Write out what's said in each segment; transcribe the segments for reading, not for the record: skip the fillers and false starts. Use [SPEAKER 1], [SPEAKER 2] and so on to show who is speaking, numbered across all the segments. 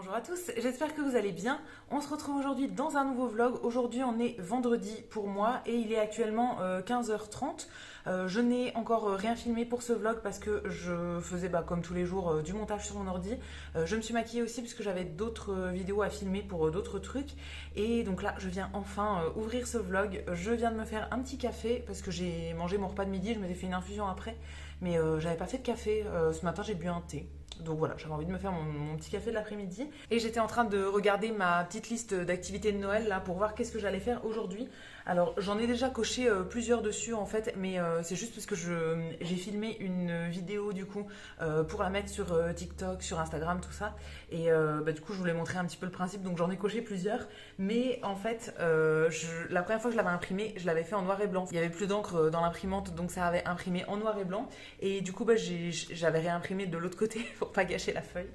[SPEAKER 1] Bonjour à tous, j'espère que vous allez bien. On se retrouve aujourd'hui dans un nouveau vlog. Aujourd'hui on est vendredi pour moi et il est actuellement 15h30. Je n'ai encore rien filmé pour ce vlog parce que je faisais comme tous les jours du montage sur mon ordi. Je me suis maquillée aussi parce que j'avais d'autres vidéos à filmer pour d'autres trucs. Et donc là je viens enfin ouvrir ce vlog. Je viens de me faire un petit café parce que j'ai mangé mon repas de midi, je m'étais fait une infusion après. Mais j'avais pas fait de café, ce matin j'ai bu un thé. Donc voilà, j'avais envie de me faire mon petit café de l'après-midi. Et j'étais en train de regarder ma petite liste d'activités de Noël là pour voir qu'est-ce que j'allais faire aujourd'hui. Alors j'en ai déjà coché plusieurs dessus en fait, mais c'est juste parce que j'ai filmé une vidéo du coup pour la mettre sur TikTok, sur Instagram, tout ça. Et du coup je voulais montrer un petit peu le principe, donc j'en ai coché plusieurs. Mais en fait, la première fois que je l'avais imprimé, je l'avais fait en noir et blanc. Il n'y avait plus d'encre dans l'imprimante, donc ça avait imprimé en noir et blanc. Et du coup j'avais réimprimé de l'autre côté pour pas gâcher la feuille.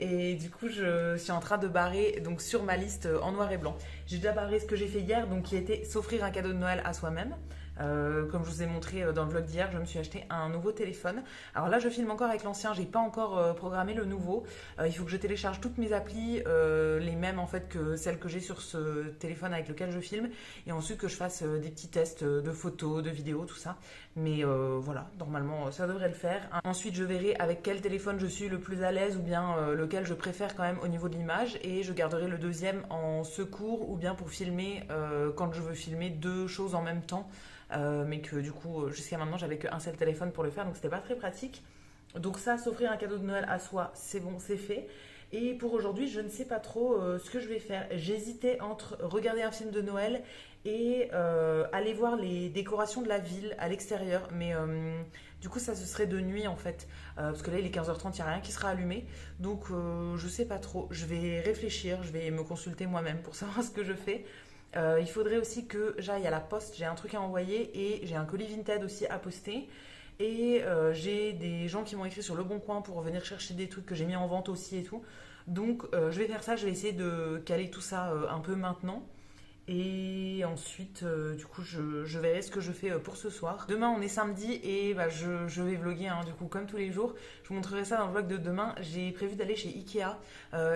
[SPEAKER 1] Et du coup, je suis en train de barrer donc sur ma liste en noir et blanc. J'ai déjà barré ce que j'ai fait hier, donc qui était s'offrir un cadeau de Noël à soi-même. Comme je vous ai montré dans le vlog d'hier, je me suis acheté un nouveau téléphone. Alors là, je filme encore avec l'ancien, j'ai pas encore programmé le nouveau. Il faut que je télécharge toutes mes applis, les mêmes en fait que celles que j'ai sur ce téléphone avec lequel je filme, et ensuite que je fasse des petits tests de photos, de vidéos, tout ça. Mais voilà, normalement, ça devrait le faire. Ensuite, je verrai avec quel téléphone je suis le plus à l'aise ou bien lequel je préfère quand même au niveau de l'image, et je garderai le deuxième en secours ou bien pour filmer quand je veux filmer deux choses en même temps. Mais que du coup, jusqu'à maintenant, j'avais qu'un seul téléphone pour le faire, donc c'était pas très pratique. Donc ça, s'offrir un cadeau de Noël à soi, c'est bon, c'est fait. Et pour aujourd'hui, je ne sais pas trop ce que je vais faire. J'hésitais entre regarder un film de Noël et aller voir les décorations de la ville à l'extérieur. Mais du coup, ça, ce serait de nuit en fait. Parce que là, il est 15h30, il n'y a rien qui sera allumé. Donc, je sais pas trop. Je vais réfléchir, je vais me consulter moi-même pour savoir ce que je fais. Il faudrait aussi que j'aille à la poste, j'ai un truc à envoyer et j'ai un colis Vinted aussi à poster. Et j'ai des gens qui m'ont écrit sur Le Bon Coin pour venir chercher des trucs que j'ai mis en vente aussi et tout. Donc je vais faire ça, je vais essayer de caler tout ça un peu maintenant. Et ensuite, du coup, je verrai ce que je fais pour ce soir. Demain, on est samedi et je vais vlogger, hein, du coup, comme tous les jours. Je vous montrerai ça dans le vlog de demain. J'ai prévu d'aller chez Ikea.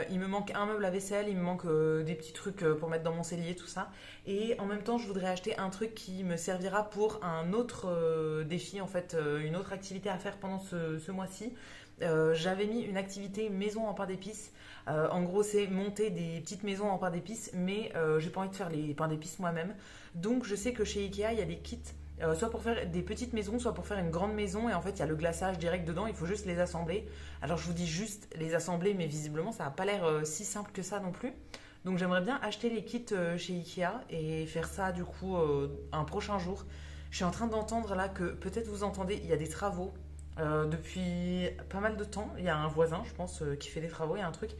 [SPEAKER 1] Il me manque un meuble à vaisselle, il me manque des petits trucs pour mettre dans mon cellier, tout ça. Et en même temps, je voudrais acheter un truc qui me servira pour un autre défi, en fait, une autre activité à faire pendant ce mois-ci. J'avais mis une activité maison en pain d'épices. En gros, c'est monter des petites maisons en pain d'épices, mais j'ai pas envie de faire les pains d'épices moi-même. Donc, je sais que chez Ikea, il y a des kits, soit pour faire des petites maisons, soit pour faire une grande maison. Et en fait, il y a le glaçage direct dedans, il faut juste les assembler. Alors, je vous dis juste les assembler, mais visiblement, ça n'a pas l'air si simple que ça non plus. Donc, j'aimerais bien acheter les kits chez Ikea et faire ça, du coup, un prochain jour. Je suis en train d'entendre là que peut-être vous entendez, il y a des travaux. Depuis pas mal de temps, il y a un voisin, je pense, qui fait des travaux, il y a un truc.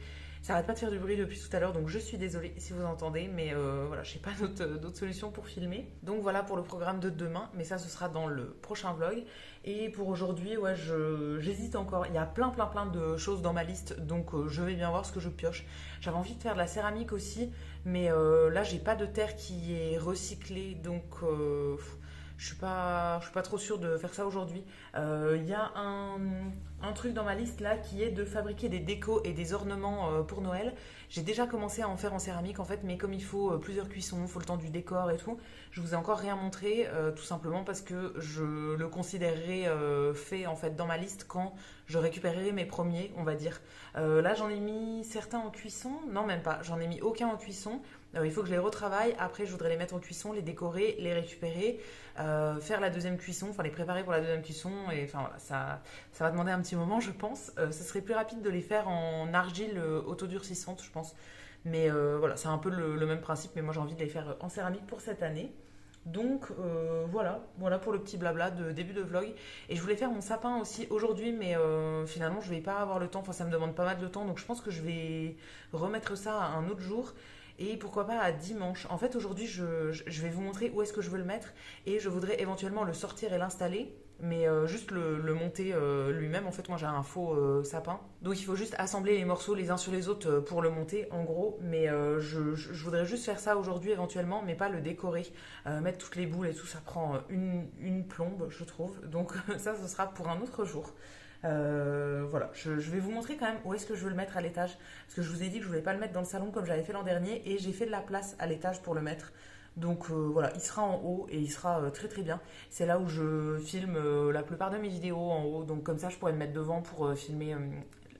[SPEAKER 1] Ça arrête pas de faire du bruit depuis tout à l'heure, donc je suis désolée si vous entendez, mais voilà, je n'ai pas d'autres solutions pour filmer. Donc voilà pour le programme de demain, mais ça ce sera dans le prochain vlog. Et pour aujourd'hui, ouais, j'hésite encore. Il y a plein de choses dans ma liste, donc je vais bien voir ce que je pioche. J'avais envie de faire de la céramique aussi, mais là j'ai pas de terre qui est recyclée, donc je suis pas trop sûre de faire ça aujourd'hui. Il y a un truc dans ma liste là qui est de fabriquer des décos et des ornements pour Noël. J'ai déjà commencé à en faire en céramique en fait, mais comme il faut plusieurs cuissons, il faut le temps du décor et tout, je vous ai encore rien montré, tout simplement parce que je le considérerai fait en fait dans ma liste quand je récupérerai mes premiers, on va dire. Là j'en ai mis certains en cuisson, non même pas, j'en ai mis aucun en cuisson. Il faut que je les retravaille, après je voudrais les mettre en cuisson, les décorer, les récupérer, faire la deuxième cuisson, enfin les préparer pour la deuxième cuisson, et enfin voilà, ça va demander un petit moment je pense. Ce serait plus rapide de les faire en argile autodurcissante je pense, mais voilà, c'est un peu le même principe, mais moi j'ai envie de les faire en céramique pour cette année. Donc voilà pour le petit blabla de début de vlog. Et je voulais faire mon sapin aussi aujourd'hui, mais finalement je vais pas avoir le temps, enfin ça me demande pas mal de temps, donc je pense que je vais remettre ça à un autre jour. Et pourquoi pas à dimanche. En fait, aujourd'hui, je vais vous montrer où est-ce que je veux le mettre. Et je voudrais éventuellement le sortir et l'installer. Mais juste le monter lui-même. En fait, moi, j'ai un faux sapin. Donc, il faut juste assembler les morceaux les uns sur les autres pour le monter, en gros. Mais je voudrais juste faire ça aujourd'hui, éventuellement, mais pas le décorer. Mettre toutes les boules et tout, ça prend une plombe, je trouve. Donc, ça, ce sera pour un autre jour. Voilà, je vais vous montrer quand même où est-ce que je veux le mettre à l'étage. Parce que je vous ai dit que je voulais pas le mettre dans le salon comme j'avais fait l'an dernier. Et j'ai fait de la place à l'étage pour le mettre. Donc voilà, il sera en haut et il sera très très bien. C'est là où je filme la plupart de mes vidéos en haut. Donc comme ça, je pourrais me mettre devant pour filmer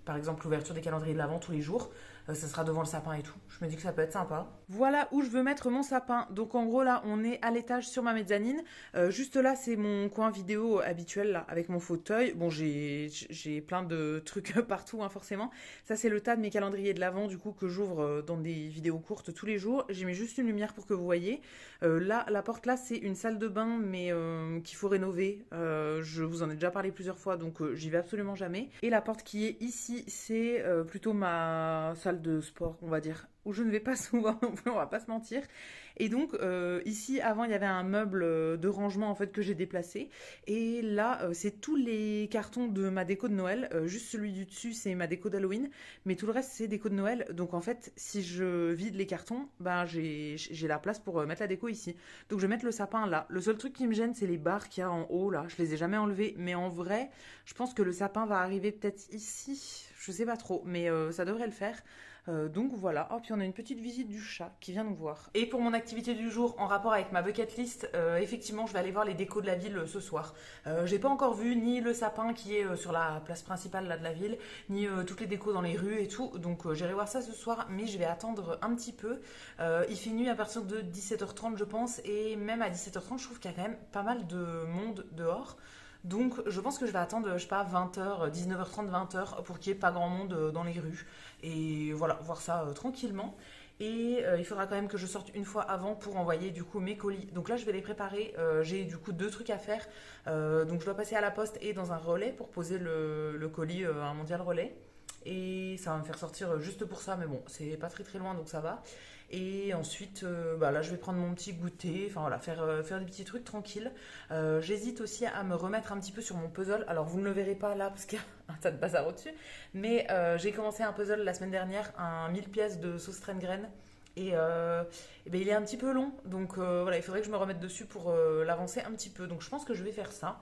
[SPEAKER 1] par exemple l'ouverture des calendriers de l'Avent tous les jours. Ça sera devant le sapin et tout. Je me dis que ça peut être sympa. Voilà où je veux mettre mon sapin. Donc en gros là, on est à l'étage sur ma mezzanine. Juste là, c'est mon coin vidéo habituel là, avec mon fauteuil. Bon, j'ai plein de trucs partout, hein, forcément. Ça, c'est le tas de mes calendriers de l'Avent, du coup, que j'ouvre dans des vidéos courtes tous les jours. J'ai mis juste une lumière pour que vous voyez. Là, la porte là, c'est une salle de bain, mais qu'il faut rénover. Je vous en ai déjà parlé plusieurs fois, donc j'y vais absolument jamais. Et la porte qui est ici, c'est plutôt ma salle de sport, on va dire, où je ne vais pas souvent, on va pas se mentir. Et donc ici, avant, il y avait un meuble de rangement en fait que j'ai déplacé. Et là, c'est tous les cartons de ma déco de Noël. Juste celui du dessus, c'est ma déco d'Halloween, mais tout le reste, c'est déco de Noël. Donc en fait, si je vide les cartons, ben j'ai la place pour mettre la déco ici. Donc je vais mettre le sapin là. Le seul truc qui me gêne, c'est les barres qu'il y a en haut là. Je les ai jamais enlevées, mais en vrai, je pense que le sapin va arriver peut-être ici. Je sais pas trop, mais ça devrait le faire. Donc voilà, oh, puis on a une petite visite du chat qui vient nous voir. Et pour mon activité du jour en rapport avec ma bucket list, effectivement je vais aller voir les décos de la ville ce soir. J'ai pas encore vu ni le sapin qui est sur la place principale là, de la ville, ni toutes les décos dans les rues et tout. Donc j'irai voir ça ce soir, mais je vais attendre un petit peu. Il fait nuit à partir de 17h30 je pense, et même à 17h30 je trouve qu'il y a quand même pas mal de monde dehors. Donc je pense que je vais attendre, je sais pas, 20h, 19h30, 20h pour qu'il n'y ait pas grand monde dans les rues. Et voilà, voir ça tranquillement. Et il faudra quand même que je sorte une fois avant pour envoyer du coup mes colis. Donc là je vais les préparer. J'ai du coup deux trucs à faire. Donc je dois passer à la poste et dans un relais pour poser le colis, un mondial relais. Et ça va me faire sortir juste pour ça, mais bon, c'est pas très très loin donc ça va. Et ensuite, bah là, je vais prendre mon petit goûter, enfin voilà, faire des petits trucs tranquilles. J'hésite aussi à me remettre un petit peu sur mon puzzle. Alors, vous ne le verrez pas là parce qu'il y a un tas de bazar au-dessus, mais j'ai commencé un puzzle la semaine dernière, un 1000 pièces de sauce graine. Et ben, il est un petit peu long, donc voilà, il faudrait que je me remette dessus pour l'avancer un petit peu. Donc, je pense que je vais faire ça.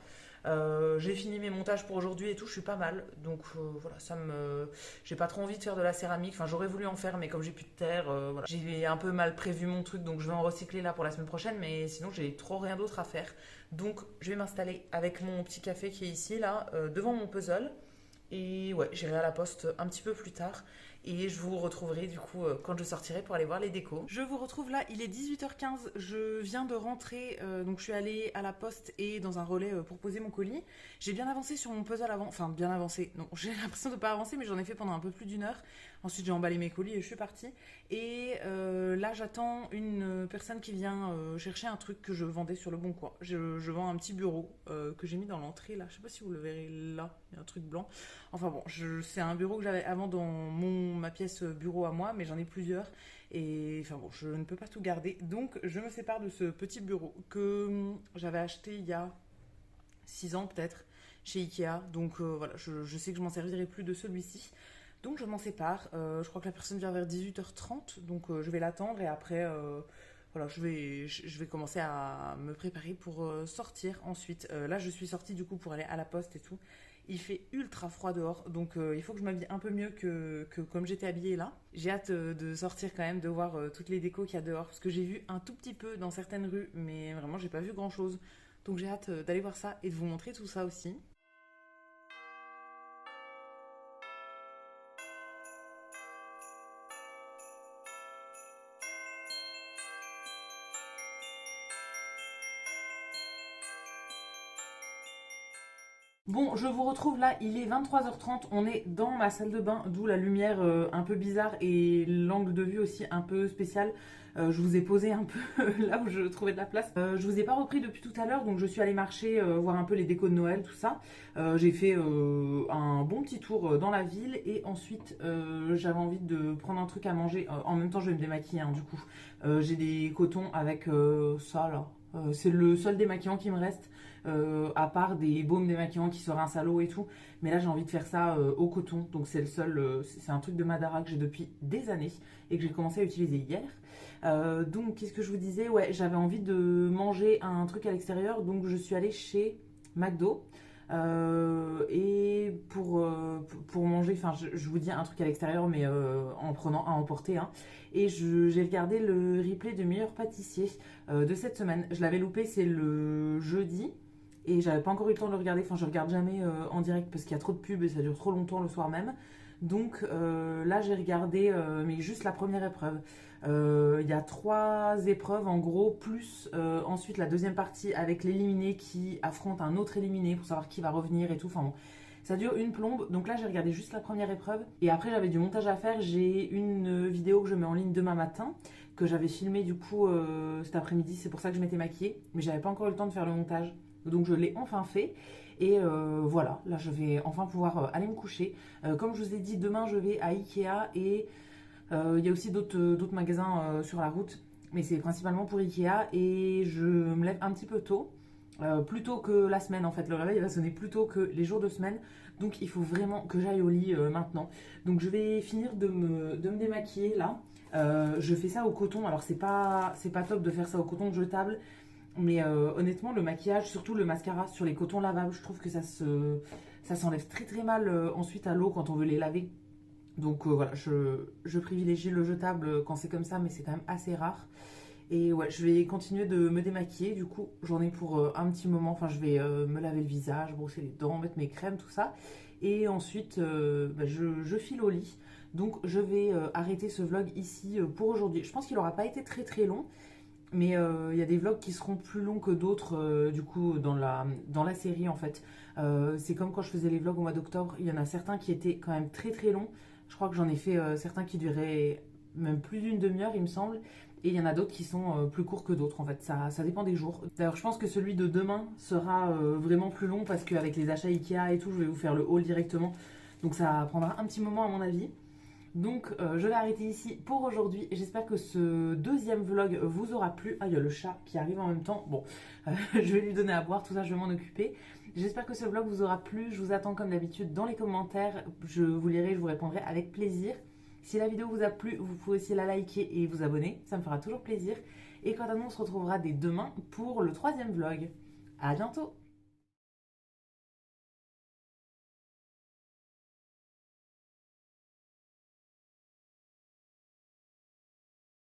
[SPEAKER 1] J'ai fini mes montages pour aujourd'hui et tout, je suis pas mal. Donc voilà, j'ai pas trop envie de faire de la céramique. Enfin, j'aurais voulu en faire, mais comme j'ai plus de terre, voilà. J'ai un peu mal prévu mon truc, donc je vais en recycler là pour la semaine prochaine. Mais sinon, j'ai trop rien d'autre à faire. Donc, je vais m'installer avec mon petit café qui est ici, là, devant mon puzzle. Et ouais, j'irai à la poste un petit peu plus tard. Et je vous retrouverai du coup quand je sortirai pour aller voir les décos. Je vous retrouve là, il est 18h15, je viens de rentrer, donc je suis allée à la poste et dans un relais pour poser mon colis. J'ai bien avancé sur mon puzzle avant, enfin bien avancé, non, j'ai l'impression de pas avancer mais j'en ai fait pendant un peu plus d'une heure. Ensuite j'ai emballé mes colis et je suis partie. Et là j'attends une personne qui vient chercher un truc que je vendais sur le Bon Coin. Je vends un petit bureau que j'ai mis dans l'entrée là, je sais pas si vous le verrez là, il y a un truc blanc. Enfin bon, c'est un bureau que j'avais avant dans ma pièce bureau à moi, mais j'en ai plusieurs. Et enfin bon, je ne peux pas tout garder. Donc je me sépare de ce petit bureau que j'avais acheté il y a 6 ans peut-être chez Ikea. Donc voilà, je sais que je m'en servirai plus de celui-ci. Donc je m'en sépare. Je crois que la personne vient vers 18h30. Donc je vais l'attendre et après... voilà, je vais commencer à me préparer pour sortir ensuite. Là, je suis sortie du coup pour aller à la poste et tout. Il fait ultra froid dehors, donc il faut que je m'habille un peu mieux que comme j'étais habillée là. J'ai hâte de sortir quand même, de voir toutes les décos qu'il y a dehors, parce que j'ai vu un tout petit peu dans certaines rues, mais vraiment j'ai pas vu grand chose. Donc j'ai hâte d'aller voir ça et de vous montrer tout ça aussi. Bon, je vous retrouve là, il est 23h30, on est dans ma salle de bain, d'où la lumière un peu bizarre et l'angle de vue aussi un peu spécial. Je vous ai posé un peu là où je trouvais de la place. Je vous ai pas repris depuis tout à l'heure, donc je suis allée marcher, voir un peu les décos de Noël, tout ça. J'ai fait un bon petit tour dans la ville et ensuite j'avais envie de prendre un truc à manger. En même temps, je vais me démaquiller du coup. J'ai des cotons avec ça là. C'est le seul démaquillant qui me reste, à part des baumes démaquillants qui se rincent à l'eau et tout. Mais là, j'ai envie de faire ça au coton. Donc, c'est le seul. C'est un truc de Madara que j'ai depuis des années et que j'ai commencé à utiliser hier. Donc, qu'est-ce que je vous disais? Ouais, j'avais envie de manger un truc à l'extérieur. Donc, je suis allée chez McDo. Et pour manger, enfin je vous dis un truc à l'extérieur mais en prenant à emporter, hein. Et j'ai regardé le replay de meilleur pâtissier de cette semaine. Je l'avais loupé, c'est le jeudi. Et j'avais pas encore eu le temps de le regarder, enfin je regarde jamais en direct parce qu'il y a trop de pubs et ça dure trop longtemps le soir même. Donc là j'ai regardé mais juste la première épreuve. Il y a 3 épreuves en gros, plus ensuite la deuxième partie avec l'éliminé qui affronte un autre éliminé pour savoir qui va revenir et tout. Enfin bon, ça dure une plombe. Donc là j'ai regardé juste la première épreuve et après j'avais du montage à faire. J'ai une vidéo que je mets en ligne demain matin que j'avais filmée du coup cet après-midi. C'est pour ça que je m'étais maquillée, mais j'avais pas encore eu le temps de faire le montage. Donc je l'ai enfin fait. Et voilà, là je vais enfin pouvoir aller me coucher. Comme je vous ai dit, demain je vais à Ikea et il y a aussi d'autres magasins sur la route. Mais c'est principalement pour Ikea et je me lève un petit peu tôt. Plus tôt que la semaine en fait. Le réveil va sonner plus tôt que les jours de semaine. Donc il faut vraiment que j'aille au lit maintenant. Donc je vais finir de me démaquiller là. Je fais ça au coton. Alors c'est pas top de faire ça au coton jetable. Mais honnêtement, le maquillage, surtout le mascara sur les cotons lavables, je trouve que ça s'enlève très très mal ensuite à l'eau quand on veut les laver. Donc voilà, je privilégie le jetable quand c'est comme ça, mais c'est quand même assez rare. Et ouais, je vais continuer de me démaquiller. Du coup, j'en ai pour un petit moment. Enfin, je vais me laver le visage, brosser les dents, mettre mes crèmes, tout ça. Et ensuite, bah, je file au lit. Donc, je vais arrêter ce vlog ici pour aujourd'hui. Je pense qu'il n'aura pas été très très long. Mais il y a des vlogs qui seront plus longs que d'autres, du coup, dans la série, en fait. C'est comme quand je faisais les vlogs au mois d'octobre. Il y en a certains qui étaient quand même très très longs. Je crois que j'en ai fait certains qui duraient même plus d'une demi-heure, il me semble. Et il y en a d'autres qui sont plus courts que d'autres, en fait. Ça dépend des jours. D'ailleurs, je pense que celui de demain sera vraiment plus long parce qu'avec les achats Ikea et tout, je vais vous faire le haul directement. Donc ça prendra un petit moment à mon avis. Donc je vais arrêter ici pour aujourd'hui. J'espère que ce deuxième vlog vous aura plu. Ah, il y a le chat qui arrive en même temps. Bon, je vais lui donner à boire, tout ça, je vais m'en occuper. J'espère que ce vlog vous aura plu. Je vous attends comme d'habitude dans les commentaires. Je vous lirai, je vous répondrai avec plaisir. Si la vidéo vous a plu, vous pouvez aussi la liker et vous abonner. Ça me fera toujours plaisir. Et quant à nous, on se retrouvera dès demain pour le troisième vlog. À bientôt!